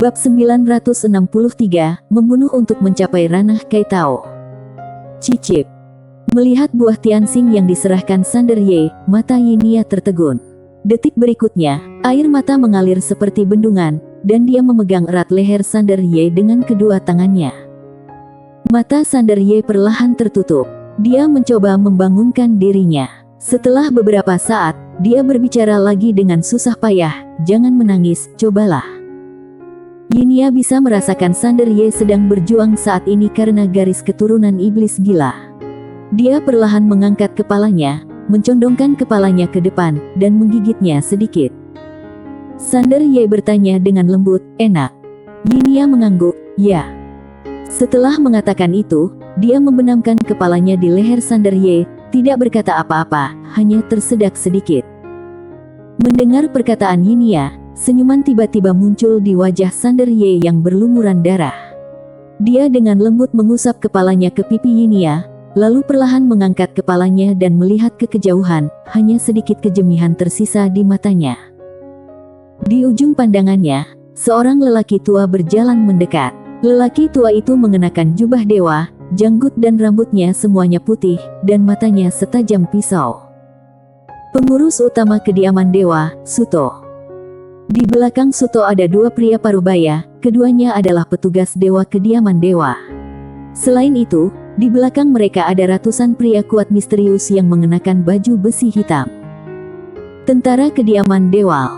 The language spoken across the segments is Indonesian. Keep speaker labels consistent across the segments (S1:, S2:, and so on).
S1: Bab 963, membunuh untuk mencapai ranah Kaitao. Cicip. Melihat buah Tianxing yang diserahkan Sander Ye, mata Yinia tertegun. Detik berikutnya, air mata mengalir seperti bendungan, dan dia memegang erat leher Sander Ye dengan kedua tangannya. Mata Sander Ye perlahan tertutup. Dia mencoba membangunkan dirinya. Setelah beberapa saat, dia berbicara lagi dengan susah payah, "Jangan menangis, cobalah." Yinia bisa merasakan Sander Ye sedang berjuang saat ini karena garis keturunan iblis gila. Dia perlahan mengangkat kepalanya, mencondongkan kepalanya ke depan, dan menggigitnya sedikit. Sander Ye bertanya dengan lembut, "Enak?" Yinia mengangguk, "Ya." Setelah mengatakan itu, dia membenamkan kepalanya di leher Sander Ye, tidak berkata apa-apa, hanya tersedak sedikit. Mendengar perkataan Yinia, senyuman tiba-tiba muncul di wajah Sander Ye yang berlumuran darah. Dia dengan lembut mengusap kepalanya ke pipi Yinia, lalu perlahan mengangkat kepalanya dan melihat ke kejauhan, hanya sedikit kejemihan tersisa di matanya. Di ujung pandangannya, seorang lelaki tua berjalan mendekat. Lelaki tua itu mengenakan jubah dewa, janggut dan rambutnya semuanya putih, dan matanya setajam pisau. Pengurus utama kediaman dewa, Suto. Di belakang Suto ada dua pria parubaya, keduanya adalah petugas dewa kediaman dewa. Selain itu, di belakang mereka ada ratusan pria kuat misterius yang mengenakan baju besi hitam. Tentara kediaman dewa.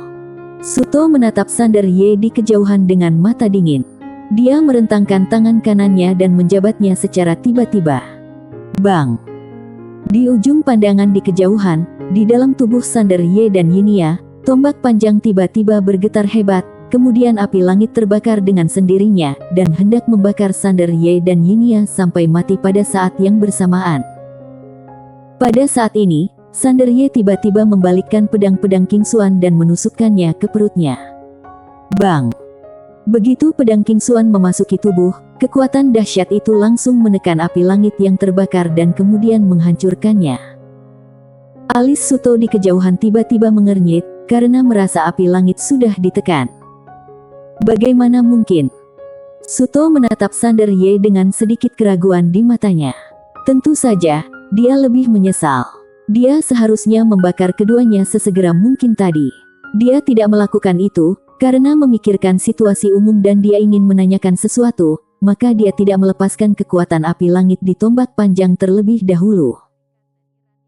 S1: Suto menatap Sander Ye di kejauhan dengan mata dingin. Dia merentangkan tangan kanannya dan menjabatnya secara tiba-tiba. Bang! Di ujung pandangan di kejauhan, di dalam tubuh Sander Ye dan Yinia, tombak panjang tiba-tiba bergetar hebat, kemudian api langit terbakar dengan sendirinya, dan hendak membakar Sander Ye dan Yinia sampai mati pada saat yang bersamaan. Pada saat ini, Sander Ye tiba-tiba membalikkan pedang-pedang Kingsuan dan menusukkannya ke perutnya. Bang! Begitu pedang Kingsuan memasuki tubuh, kekuatan dahsyat itu langsung menekan api langit yang terbakar dan kemudian menghancurkannya. Alis Suto di kejauhan tiba-tiba mengernyit, karena merasa api langit sudah ditekan. Bagaimana mungkin? Suto menatap Sander Ye dengan sedikit keraguan di matanya. Tentu saja, dia lebih menyesal. Dia seharusnya membakar keduanya sesegera mungkin tadi. Dia tidak melakukan itu, karena memikirkan situasi umum dan dia ingin menanyakan sesuatu, maka dia tidak melepaskan kekuatan api langit di tombak panjang terlebih dahulu.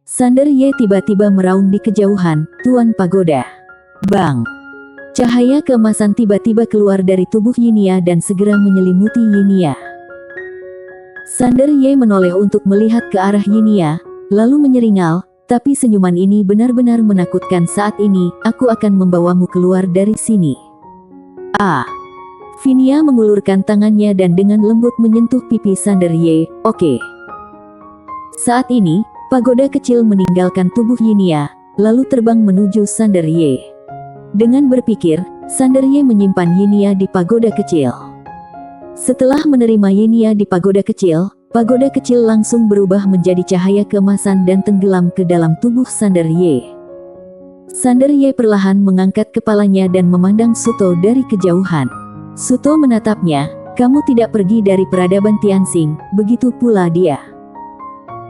S1: Sander Ye tiba-tiba meraung di kejauhan, "Tuan Pagoda." Bang! Cahaya keemasan tiba-tiba keluar dari tubuh Yinia dan segera menyelimuti Yinia. Sander Ye menoleh untuk melihat ke arah Yinia, lalu menyeringal, "Tapi senyuman ini benar-benar menakutkan saat ini, aku akan membawamu keluar dari sini." Vinia mengulurkan tangannya dan dengan lembut menyentuh pipi Sander Ye, "Oke." Saat ini, pagoda kecil meninggalkan tubuh Yinia, lalu terbang menuju Sander Ye. Dengan berpikir, Sander Ye menyimpan Yinia di pagoda kecil. Setelah menerima Yinia di pagoda kecil langsung berubah menjadi cahaya keemasan dan tenggelam ke dalam tubuh Sander Ye. Sander Ye perlahan mengangkat kepalanya dan memandang Suto dari kejauhan. Suto menatapnya, "Kamu tidak pergi dari peradaban Tianxing, begitu pula dia."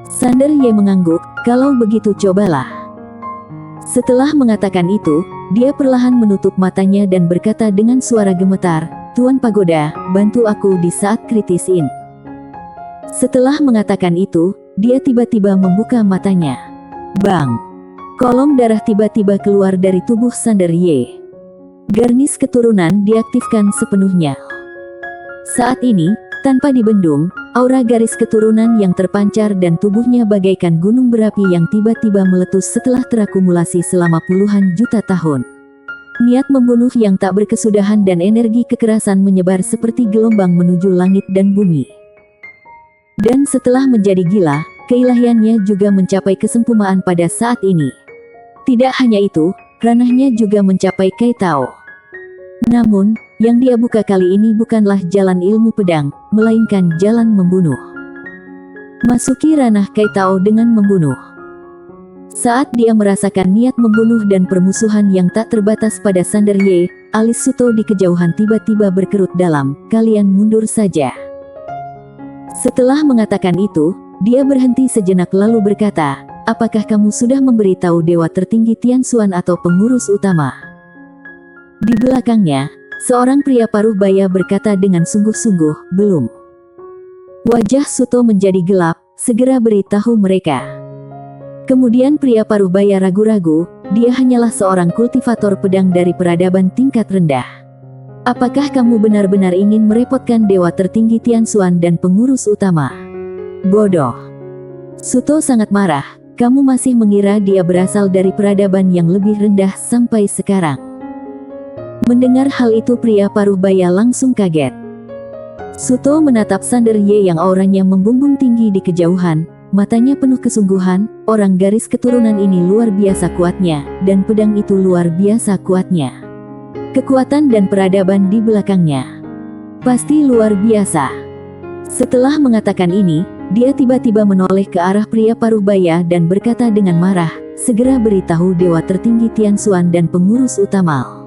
S1: Sander Ye mengangguk, "Kalau begitu cobalah." Setelah mengatakan itu, dia perlahan menutup matanya dan berkata dengan suara gemetar, "Tuan Pagoda, bantu aku di saat kritis ini." Setelah mengatakan itu, dia tiba-tiba membuka matanya. Bang! Kolom darah tiba-tiba keluar dari tubuh Sander Ye. Garnis keturunan diaktifkan sepenuhnya. Saat ini, tanpa dibendung, aura garis keturunan yang terpancar dan tubuhnya bagaikan gunung berapi yang tiba-tiba meletus setelah terakumulasi selama puluhan juta tahun. Niat membunuh yang tak berkesudahan dan energi kekerasan menyebar seperti gelombang menuju langit dan bumi. Dan setelah menjadi gila, keilahiannya juga mencapai kesempurnaan pada saat ini. Tidak hanya itu, ranahnya juga mencapai Kaitao. Namun, yang dia buka kali ini bukanlah jalan ilmu pedang, melainkan jalan membunuh. Masuki ranah Kaitao dengan membunuh. Saat dia merasakan niat membunuh dan permusuhan yang tak terbatas pada Sander Ye, alis Suto di kejauhan tiba-tiba berkerut dalam, "Kalian mundur saja." Setelah mengatakan itu, dia berhenti sejenak lalu berkata, "Apakah kamu sudah memberitahu dewa tertinggi Tianxuan atau pengurus utama?" Di belakangnya, seorang pria paruh baya berkata dengan sungguh-sungguh, "Belum." Wajah Suto menjadi gelap, "Segera beritahu mereka." Kemudian pria paruh baya ragu-ragu, "Dia hanyalah seorang kultivator pedang dari peradaban tingkat rendah. Apakah kamu benar-benar ingin merepotkan dewa tertinggi Tianxuan dan pengurus utama?" "Bodoh." Suto sangat marah, "Kamu masih mengira dia berasal dari peradaban yang lebih rendah sampai sekarang?" Mendengar hal itu pria paruh baya langsung kaget. Suto menatap Sander Ye yang auranya membumbung tinggi di kejauhan. Matanya penuh kesungguhan, orang garis keturunan ini luar biasa kuatnya, dan pedang itu luar biasa kuatnya. Kekuatan dan peradaban di belakangnya pasti luar biasa. Setelah mengatakan ini, dia tiba-tiba menoleh ke arah pria paruh baya dan berkata dengan marah, "Segera beritahu dewa tertinggi Tianxuan dan pengurus utama."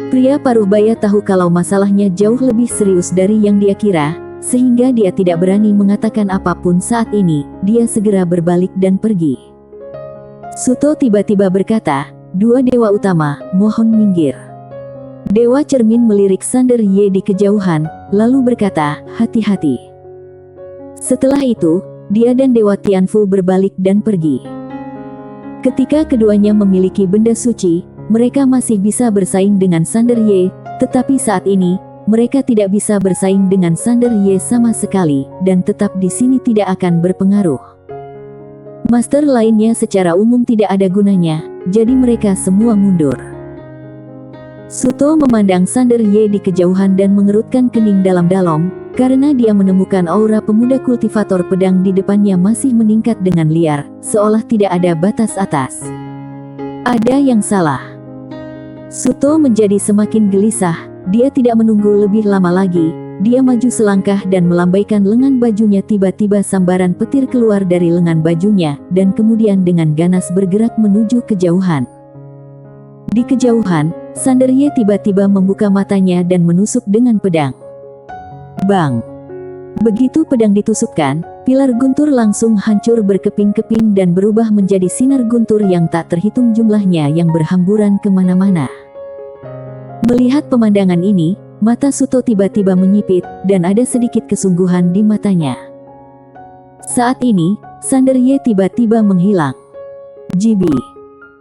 S1: Pria paruh baya tahu kalau masalahnya jauh lebih serius dari yang dia kira, sehingga dia tidak berani mengatakan apapun saat ini. Dia segera berbalik dan pergi. Suto tiba-tiba berkata, "Dua dewa utama, mohon minggir." Dewa cermin melirik Sander Ye di kejauhan, lalu berkata, "Hati-hati." Setelah itu, dia dan Dewa Tianfu berbalik dan pergi. Ketika keduanya memiliki benda suci, mereka masih bisa bersaing dengan Sander Ye, tetapi saat ini, mereka tidak bisa bersaing dengan Sander Ye sama sekali, dan tetap di sini tidak akan berpengaruh. Master lainnya secara umum tidak ada gunanya, jadi mereka semua mundur. Suto memandang Sander Ye di kejauhan dan mengerutkan kening dalam-dalam, karena dia menemukan aura pemuda kultivator pedang di depannya masih meningkat dengan liar, seolah tidak ada batas atas. Ada yang salah. Suto menjadi semakin gelisah. Dia tidak menunggu lebih lama lagi, dia maju selangkah dan melambaikan lengan bajunya. Tiba-tiba sambaran petir keluar dari lengan bajunya, dan kemudian dengan ganas bergerak menuju kejauhan. Di kejauhan, Sander Ye tiba-tiba membuka matanya dan menusuk dengan pedang. Bang! Begitu pedang ditusukkan, pilar guntur langsung hancur berkeping-keping dan berubah menjadi sinar guntur yang tak terhitung jumlahnya yang berhamburan kemana-mana. Melihat pemandangan ini, mata Suto tiba-tiba menyipit, dan ada sedikit kesungguhan di matanya. Saat ini, Sander Ye tiba-tiba menghilang. Jibi.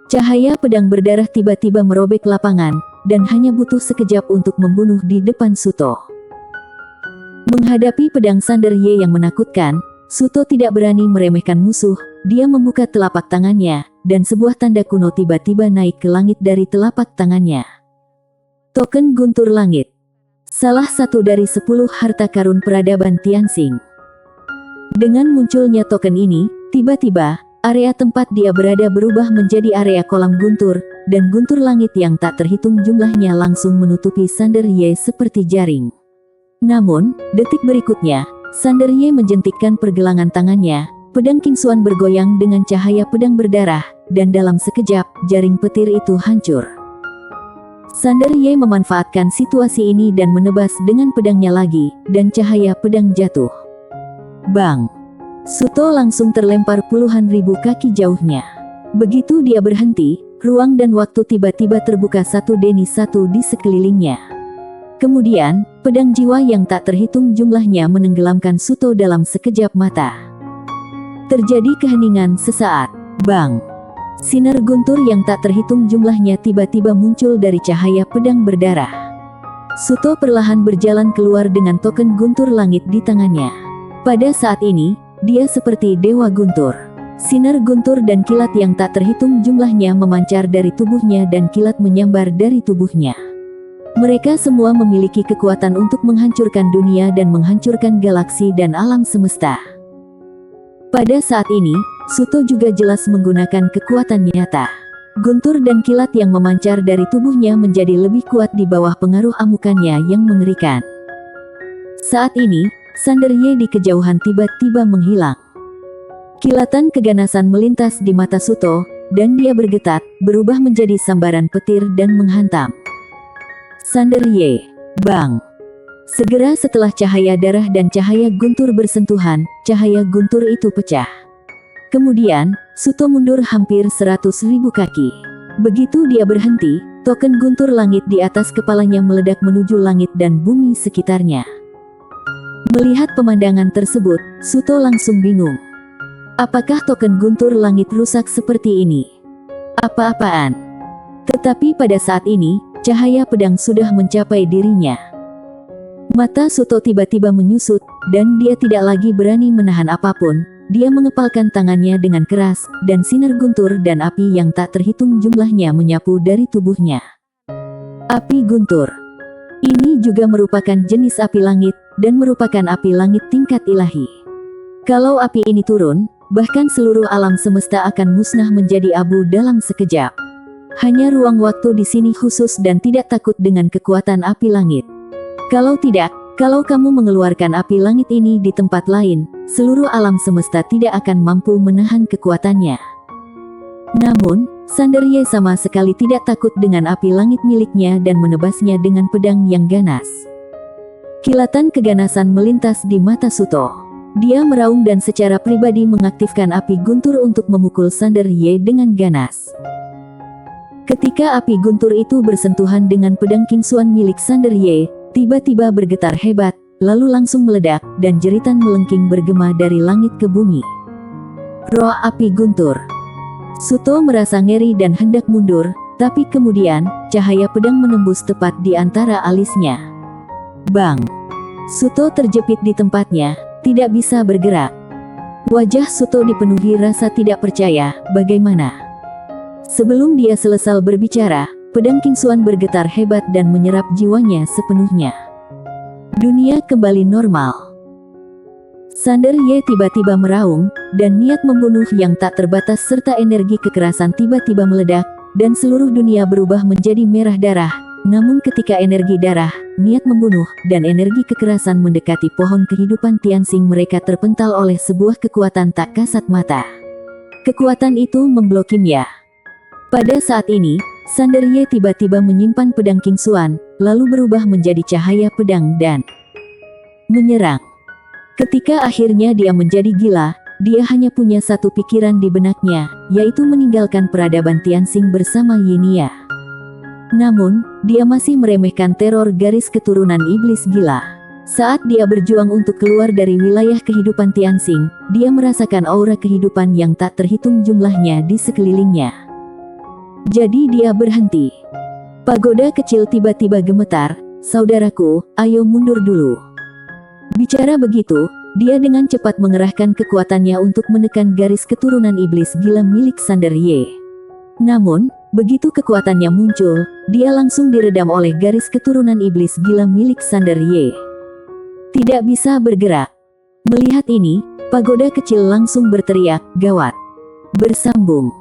S1: Cahaya pedang berdarah tiba-tiba merobek lapangan, dan hanya butuh sekejap untuk membunuh di depan Suto. Menghadapi pedang Sander Ye yang menakutkan, Suto tidak berani meremehkan musuh. Dia membuka telapak tangannya, dan sebuah tanda kuno tiba-tiba naik ke langit dari telapak tangannya. Token Guntur Langit. Salah satu dari 10 harta karun peradaban Tianxing. Dengan munculnya token ini, tiba-tiba, area tempat dia berada berubah menjadi area kolam guntur, dan guntur langit yang tak terhitung jumlahnya langsung menutupi Sander Ye seperti jaring. Namun, detik berikutnya, Sander Ye menjentikkan pergelangan tangannya, pedang Qingxuan bergoyang dengan cahaya pedang berdarah, dan dalam sekejap, jaring petir itu hancur. Sander Ye memanfaatkan situasi ini dan menebas dengan pedangnya lagi, dan cahaya pedang jatuh. Bang! Suto langsung terlempar puluhan ribu kaki jauhnya. Begitu dia berhenti, ruang dan waktu tiba-tiba terbuka satu demi satu di sekelilingnya. Kemudian, pedang jiwa yang tak terhitung jumlahnya menenggelamkan Suto dalam sekejap mata. Terjadi keheningan sesaat. Bang! Sinar guntur yang tak terhitung jumlahnya tiba-tiba muncul dari cahaya pedang berdarah. Suto perlahan berjalan keluar dengan token guntur langit di tangannya. Pada saat ini, dia seperti dewa guntur. Sinar guntur dan kilat yang tak terhitung jumlahnya memancar dari tubuhnya dan kilat menyambar dari tubuhnya. Mereka semua memiliki kekuatan untuk menghancurkan dunia dan menghancurkan galaksi dan alam semesta. Pada saat ini, Suto juga jelas menggunakan kekuatan nyata. Guntur dan kilat yang memancar dari tubuhnya menjadi lebih kuat di bawah pengaruh amukannya yang mengerikan. Saat ini, Sander Ye di kejauhan tiba-tiba menghilang. Kilatan keganasan melintas di mata Suto, dan dia bergetar, berubah menjadi sambaran petir dan menghantam. Sander Ye. Bang. Segera setelah cahaya darah dan cahaya guntur bersentuhan, cahaya guntur itu pecah. Kemudian, Suto mundur hampir 100.000 kaki. Begitu dia berhenti, token guntur langit di atas kepalanya meledak menuju langit dan bumi sekitarnya. Melihat pemandangan tersebut, Suto langsung bingung. Apakah token guntur langit rusak seperti ini? Apa-apaan? Tetapi pada saat ini, cahaya pedang sudah mencapai dirinya. Mata Suto tiba-tiba menyusut, dan dia tidak lagi berani menahan apapun. Dia mengepalkan tangannya dengan keras, dan sinar guntur dan api yang tak terhitung jumlahnya menyapu dari tubuhnya. Api guntur. Ini juga merupakan jenis api langit, dan merupakan api langit tingkat ilahi. Kalau api ini turun, bahkan seluruh alam semesta akan musnah menjadi abu dalam sekejap. Hanya ruang waktu di sini khusus dan tidak takut dengan kekuatan api langit. Kalau tidak, kalau kamu mengeluarkan api langit ini di tempat lain, seluruh alam semesta tidak akan mampu menahan kekuatannya. Namun, Sander Ye sama sekali tidak takut dengan api langit miliknya dan menebasnya dengan pedang yang ganas. Kilatan keganasan melintas di mata Suto. Dia meraung dan secara pribadi mengaktifkan api guntur untuk memukul Sander Ye dengan ganas. Ketika api guntur itu bersentuhan dengan pedang King Xuan milik Sander Ye, tiba-tiba bergetar hebat, lalu langsung meledak, dan jeritan melengking bergema dari langit ke bumi. Roh api guntur. Suto merasa ngeri dan hendak mundur, tapi kemudian, cahaya pedang menembus tepat di antara alisnya. Bang! Suto terjepit di tempatnya, tidak bisa bergerak. Wajah Suto dipenuhi rasa tidak percaya, bagaimana? Sebelum dia selesai berbicara, pedang King Xuan bergetar hebat dan menyerap jiwanya sepenuhnya. Dunia kembali normal. Sander Ye tiba-tiba meraung, dan niat membunuh yang tak terbatas serta energi kekerasan tiba-tiba meledak, dan seluruh dunia berubah menjadi merah darah. Namun ketika energi darah, niat membunuh, dan energi kekerasan mendekati pohon kehidupan Tianxing, mereka terpental oleh sebuah kekuatan tak kasat mata. Kekuatan itu memblokirnya. Pada saat ini, Sander Ye tiba-tiba menyimpan pedang King Xuan, lalu berubah menjadi cahaya pedang dan menyerang. Ketika akhirnya dia menjadi gila, dia hanya punya satu pikiran di benaknya, yaitu meninggalkan peradaban Tianxing bersama Yinia. Namun, dia masih meremehkan teror garis keturunan iblis gila. Saat dia berjuang untuk keluar dari wilayah kehidupan Tianxing, dia merasakan aura kehidupan yang tak terhitung jumlahnya di sekelilingnya. Jadi dia berhenti. Pagoda kecil tiba-tiba gemetar, "Saudaraku, ayo mundur dulu." Bicara begitu, dia dengan cepat mengerahkan kekuatannya untuk menekan garis keturunan iblis gila milik Sander Ye. Namun, begitu kekuatannya muncul, dia langsung diredam oleh garis keturunan iblis gila milik Sander Ye. Tidak bisa bergerak. Melihat ini, pagoda kecil langsung berteriak, "Gawat!" Bersambung.